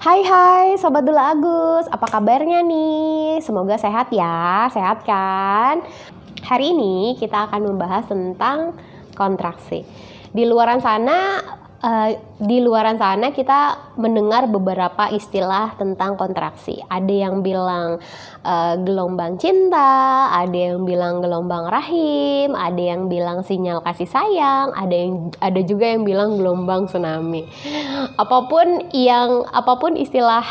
Hai hai Sobat Dula Agus, apa kabarnya nih? Semoga sehat ya, sehat kan? Hari ini kita akan membahas tentang kontraksi. Di luaran sana kita mendengar beberapa istilah tentang kontraksi. Ada yang bilang gelombang cinta, ada yang bilang gelombang rahim, ada yang bilang sinyal kasih sayang, ada juga yang bilang gelombang tsunami. Apapun istilah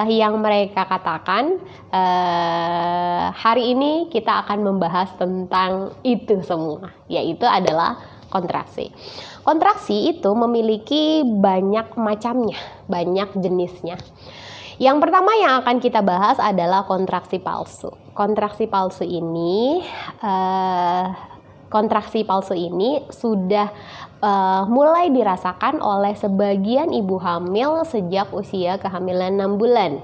yang mereka katakan, hari ini kita akan membahas tentang itu semua, yaitu adalah kontraksi. Kontraksi itu memiliki banyak macamnya, banyak jenisnya. Yang pertama yang akan kita bahas adalah kontraksi palsu. Kontraksi palsu ini sudah mulai dirasakan oleh sebagian ibu hamil sejak usia kehamilan 6 bulan.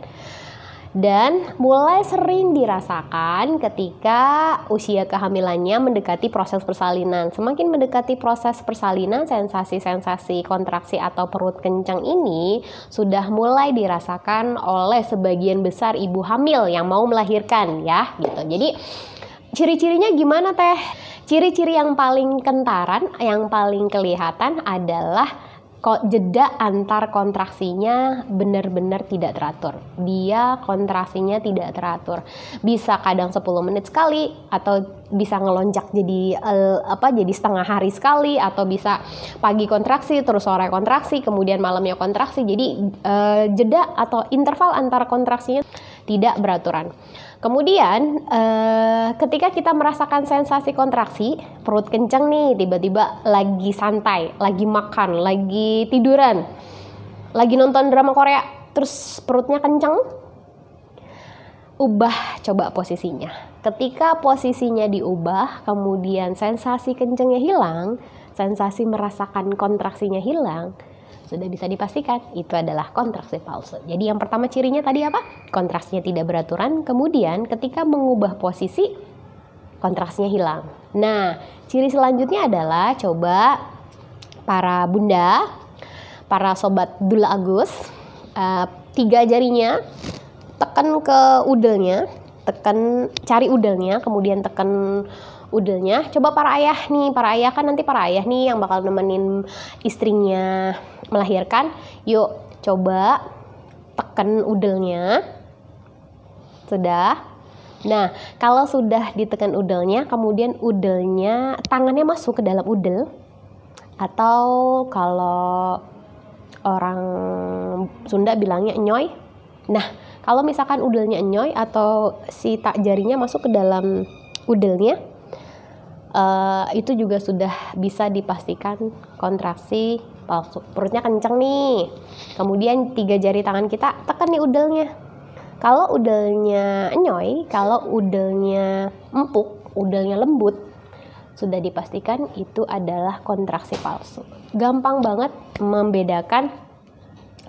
Dan mulai sering dirasakan ketika usia kehamilannya mendekati proses persalinan. Semakin mendekati proses persalinan, sensasi-sensasi kontraksi atau perut kencang ini sudah mulai dirasakan oleh sebagian besar ibu hamil yang mau melahirkan ya gitu. Jadi ciri-cirinya gimana teh? Ciri-ciri yang paling kentaran, yang paling kelihatan adalah jeda antar kontraksinya benar-benar tidak teratur. Dia kontraksinya tidak teratur. Bisa kadang 10 menit sekali, atau bisa ngelonjak jadi setengah hari sekali, atau bisa pagi kontraksi terus sore kontraksi, kemudian malamnya kontraksi. Jadi jeda atau interval antar kontraksinya tidak beraturan. Kemudian ketika kita merasakan sensasi kontraksi, perut kencang nih, tiba-tiba lagi santai, lagi makan, lagi tiduran, lagi nonton drama Korea, terus perutnya kencang, ubah coba posisinya. Ketika posisinya diubah, kemudian sensasi kencangnya hilang, sensasi merasakan kontraksinya hilang, sudah bisa dipastikan itu adalah kontraksi palsu. Jadi yang pertama cirinya tadi apa? Kontraksinya tidak beraturan. Kemudian ketika mengubah posisi, kontraksinya hilang. Nah, ciri selanjutnya adalah coba para bunda, para sobat Dula Agus, 3 jarinya tekan ke udelnya, cari udelnya, kemudian tekan udelnya. Coba para ayah nih yang bakal nemenin istrinya melahirkan. Yuk coba tekan udelnya. Sudah. Nah, kalau sudah ditekan udelnya, kemudian udelnya, tangannya masuk ke dalam udel, atau kalau orang Sunda bilangnya enyoy. Nah, kalau misalkan udelnya enyoy atau si tak jarinya masuk ke dalam udelnya, itu juga sudah bisa dipastikan kontraksi palsu. Perutnya kencang nih. Kemudian 3 jari tangan kita tekan nih udelnya. Kalau udelnya enyoy, kalau udelnya empuk, udelnya lembut, sudah dipastikan itu adalah kontraksi palsu. Gampang banget membedakan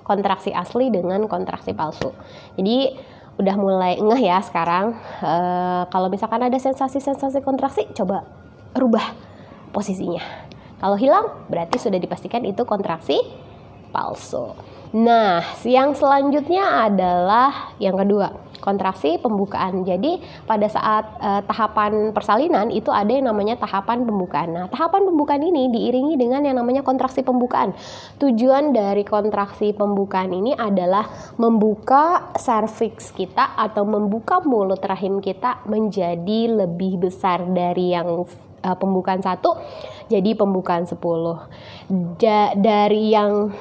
kontraksi asli dengan kontraksi palsu. Jadi udah mulai ngeh ya sekarang. Kalau misalkan ada sensasi-sensasi kontraksi, coba rubah posisinya. Kalau hilang, berarti sudah dipastikan itu kontraksi palsu. Nah, yang selanjutnya adalah yang kedua, kontraksi pembukaan. Jadi pada saat tahapan persalinan itu ada yang namanya tahapan pembukaan. Nah, tahapan pembukaan ini diiringi dengan yang namanya kontraksi pembukaan. Tujuan dari kontraksi pembukaan ini adalah membuka serviks kita atau membuka mulut rahim kita menjadi lebih besar dari yang pembukaan 1 jadi pembukaan 10. Dari yang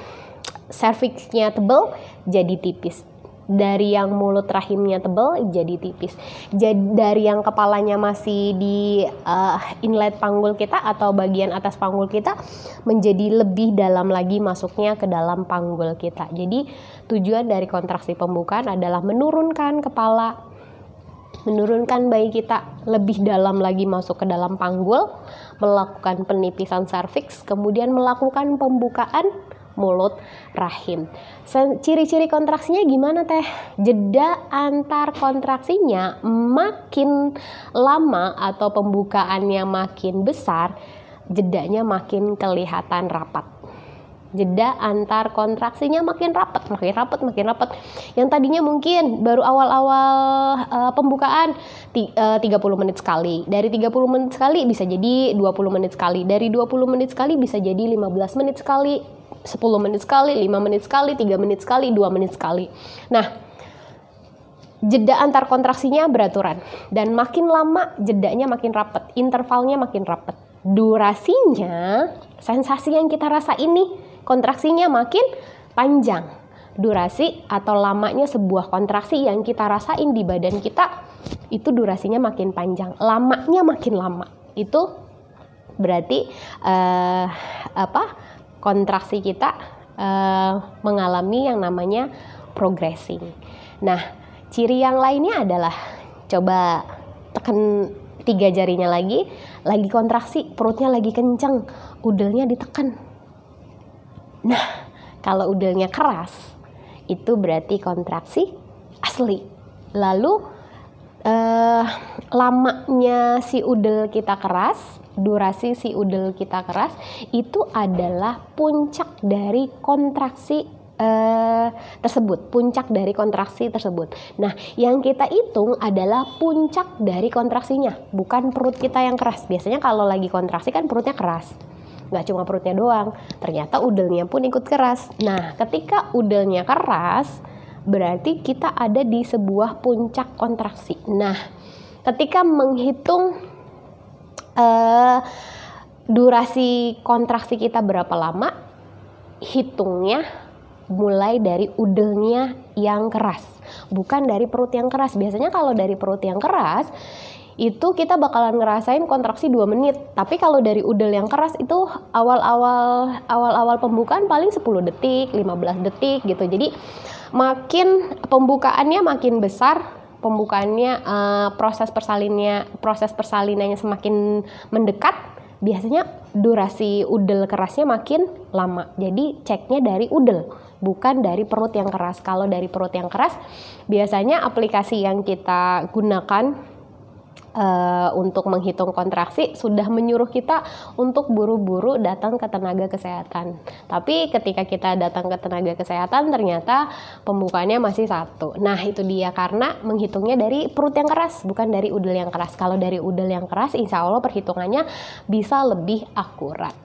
serviksnya tebal jadi tipis. Dari yang mulut rahimnya tebal jadi tipis. Dari yang kepalanya masih di inlet panggul kita atau bagian atas panggul kita menjadi lebih dalam lagi masuknya ke dalam panggul kita. Jadi tujuan dari kontraksi pembukaan adalah menurunkan kepala, menurunkan bayi kita lebih dalam lagi masuk ke dalam panggul, melakukan penipisan serviks, kemudian melakukan pembukaan mulut rahim. Ciri-ciri kontraksinya gimana teh? Jeda antar kontraksinya makin lama atau pembukaannya makin besar, jedanya makin kelihatan rapat. Jeda antar kontraksinya makin rapat. Yang tadinya mungkin baru awal-awal pembukaan 30 menit sekali. Dari 30 menit sekali bisa jadi 20 menit sekali. Dari 20 menit sekali bisa jadi 15 menit sekali, 10 menit sekali, 5 menit sekali, 3 menit sekali, 2 menit sekali. Nah, jeda antar kontraksinya beraturan. Dan makin lama jedanya makin rapat, intervalnya makin rapat. Durasinya, sensasi yang kita rasa ini, kontraksinya makin panjang. Durasi atau lamanya sebuah kontraksi yang kita rasain di badan kita, itu durasinya makin panjang, lamanya makin lama. Itu berarti kontraksi kita mengalami yang namanya progressing. Nah, ciri yang lainnya adalah, coba tekan 3 jarinya lagi kontraksi, perutnya lagi kencang, udelnya ditekan. Nah, kalau udelnya keras, itu berarti kontraksi asli. Lalu lamanya si udel kita keras, durasi si udel kita keras, itu adalah puncak dari kontraksi tersebut. Nah, yang kita hitung adalah puncak dari kontraksinya, bukan perut kita yang keras. Biasanya kalau lagi kontraksi kan perutnya keras. Nggak cuma perutnya doang, ternyata udelnya pun ikut keras. Nah, ketika udelnya keras, berarti kita ada di sebuah puncak kontraksi. Nah, ketika menghitung durasi kontraksi kita berapa lama, hitungnya mulai dari udelnya yang keras, bukan dari perut yang keras. Biasanya kalau dari perut yang keras, itu kita bakalan ngerasain kontraksi 2 menit. Tapi kalau dari udel yang keras itu awal-awal pembukaan paling 10 detik, 15 detik gitu. Jadi makin pembukaannya makin besar, proses persalinannya semakin mendekat, biasanya durasi udel kerasnya makin lama. Jadi ceknya dari udel, bukan dari perut yang keras. Kalau dari perut yang keras, biasanya aplikasi yang kita gunakan untuk menghitung kontraksi sudah menyuruh kita untuk buru-buru datang ke tenaga kesehatan. Tapi ketika kita datang ke tenaga kesehatan, ternyata pembukaannya masih 1. Nah, itu dia, karena menghitungnya dari perut yang keras, bukan dari udel yang keras. Kalau dari udel yang keras, insya Allah perhitungannya bisa lebih akurat.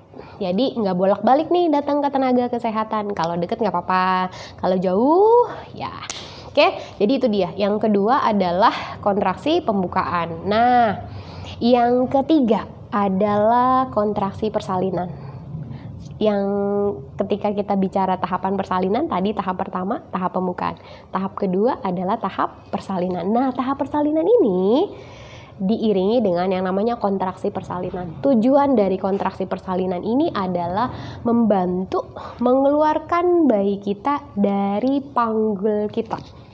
Jadi nggak bolak-balik nih datang ke tenaga kesehatan. Kalau deket nggak apa-apa, kalau jauh ya. Oke, jadi itu dia. Yang kedua adalah kontraksi pembukaan. Nah, yang ketiga adalah kontraksi persalinan. Yang ketika kita bicara tahapan persalinan, tadi tahap pertama, tahap pembukaan. Tahap kedua adalah tahap persalinan. Nah, tahap persalinan ini diiringi dengan yang namanya kontraksi persalinan. Tujuan dari kontraksi persalinan ini adalah membantu mengeluarkan bayi kita dari panggul kita.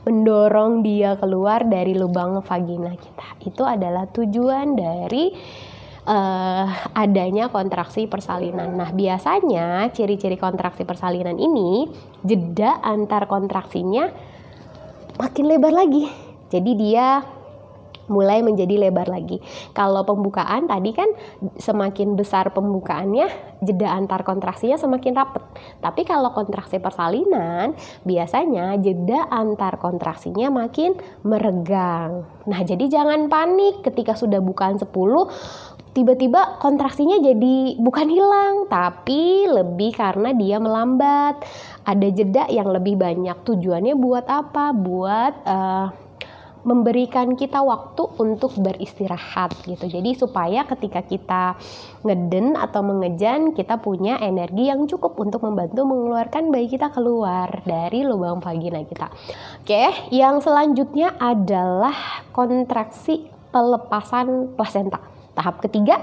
Mendorong dia keluar dari lubang vagina kita. Itu adalah tujuan dari adanya kontraksi persalinan. Nah, biasanya ciri-ciri kontraksi persalinan ini, jeda antar kontraksinya makin lebar lagi. Jadi dia mulai menjadi lebar lagi. Kalau pembukaan tadi kan semakin besar pembukaannya, jeda antar kontraksinya semakin rapat. Tapi kalau kontraksi persalinan, biasanya jeda antar kontraksinya makin meregang. Nah, jadi jangan panik ketika sudah bukaan 10, tiba-tiba kontraksinya jadi bukan hilang, tapi lebih karena dia melambat. Ada jeda yang lebih banyak. Tujuannya buat apa? Buat memberikan kita waktu untuk beristirahat gitu. Jadi supaya ketika kita ngeden atau mengejan, kita punya energi yang cukup untuk membantu mengeluarkan bayi kita keluar dari lubang vagina kita. Oke, yang selanjutnya adalah kontraksi pelepasan plasenta. Tahap ketiga,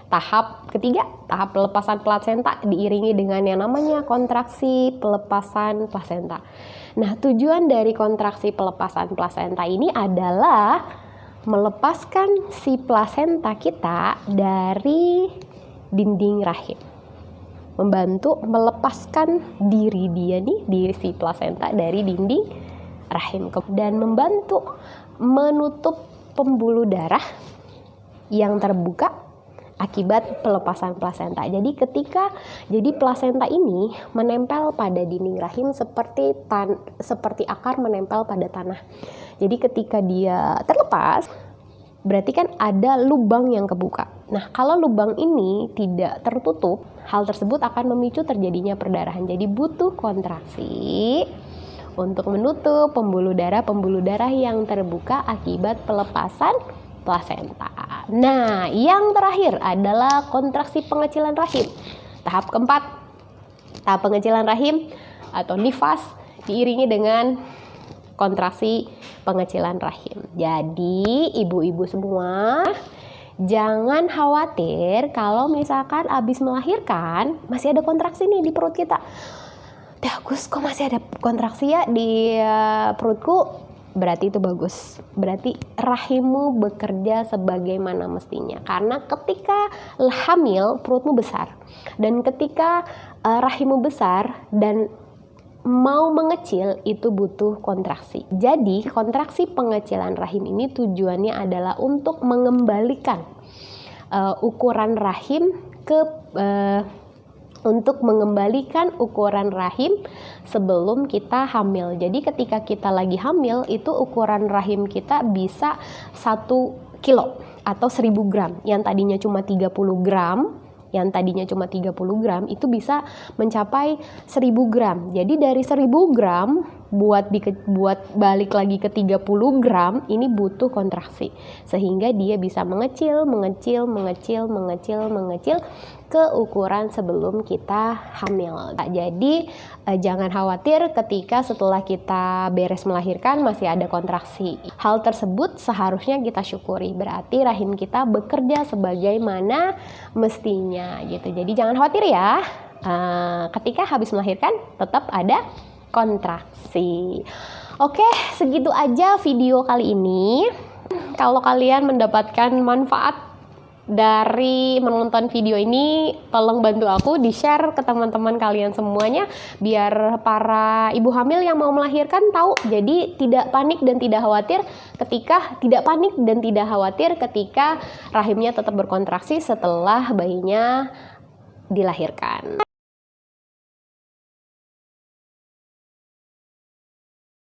tahap pelepasan plasenta diiringi dengan yang namanya kontraksi pelepasan plasenta. Nah, tujuan dari kontraksi pelepasan plasenta ini adalah melepaskan si plasenta kita dari dinding rahim. Membantu melepaskan diri si plasenta dari dinding rahim. Dan membantu menutup pembuluh darah yang terbuka akibat pelepasan plasenta. Jadi plasenta ini menempel pada dinding rahim seperti akar menempel pada tanah. Jadi ketika dia terlepas, berarti kan ada lubang yang kebuka. Nah, kalau lubang ini tidak tertutup, hal tersebut akan memicu terjadinya perdarahan. Jadi butuh kontraksi untuk menutup pembuluh darah yang terbuka akibat pelepasan plasenta. Nah, yang terakhir adalah kontraksi pengecilan rahim. Tahap keempat, tahap pengecilan rahim atau nifas diiringi dengan kontraksi pengecilan rahim. Jadi, ibu-ibu semua, jangan khawatir kalau misalkan habis melahirkan masih ada kontraksi nih di perut kita. Gus, kok masih ada kontraksi ya di perutku? Berarti itu bagus. Berarti rahimmu bekerja sebagaimana mestinya. Karena ketika hamil, perutmu besar. Dan ketika rahimmu besar dan mau mengecil, itu butuh kontraksi. Jadi, kontraksi pengecilan rahim ini tujuannya adalah untuk mengembalikan ukuran rahim untuk mengembalikan ukuran rahim sebelum kita hamil. Jadi ketika kita lagi hamil, itu ukuran rahim kita bisa 1 kilo atau 1000 gram. Yang tadinya cuma 30 gram, itu bisa mencapai 1000 gram. Jadi dari 1000 gram buat balik lagi ke 30 gram, ini butuh kontraksi. Sehingga dia bisa mengecil ke ukuran sebelum kita hamil. Jadi jangan khawatir ketika setelah kita beres melahirkan masih ada kontraksi. Hal tersebut seharusnya kita syukuri. Berarti rahim kita bekerja sebagaimana mestinya gitu. Jadi jangan khawatir ya. Ketika habis melahirkan tetap ada kontraksi. Oke, segitu aja video kali ini. Kalau kalian mendapatkan manfaat dari menonton video ini, tolong bantu aku di-share ke teman-teman kalian semuanya biar para ibu hamil yang mau melahirkan tahu. Jadi tidak panik dan tidak khawatir ketika rahimnya tetap berkontraksi setelah bayinya dilahirkan.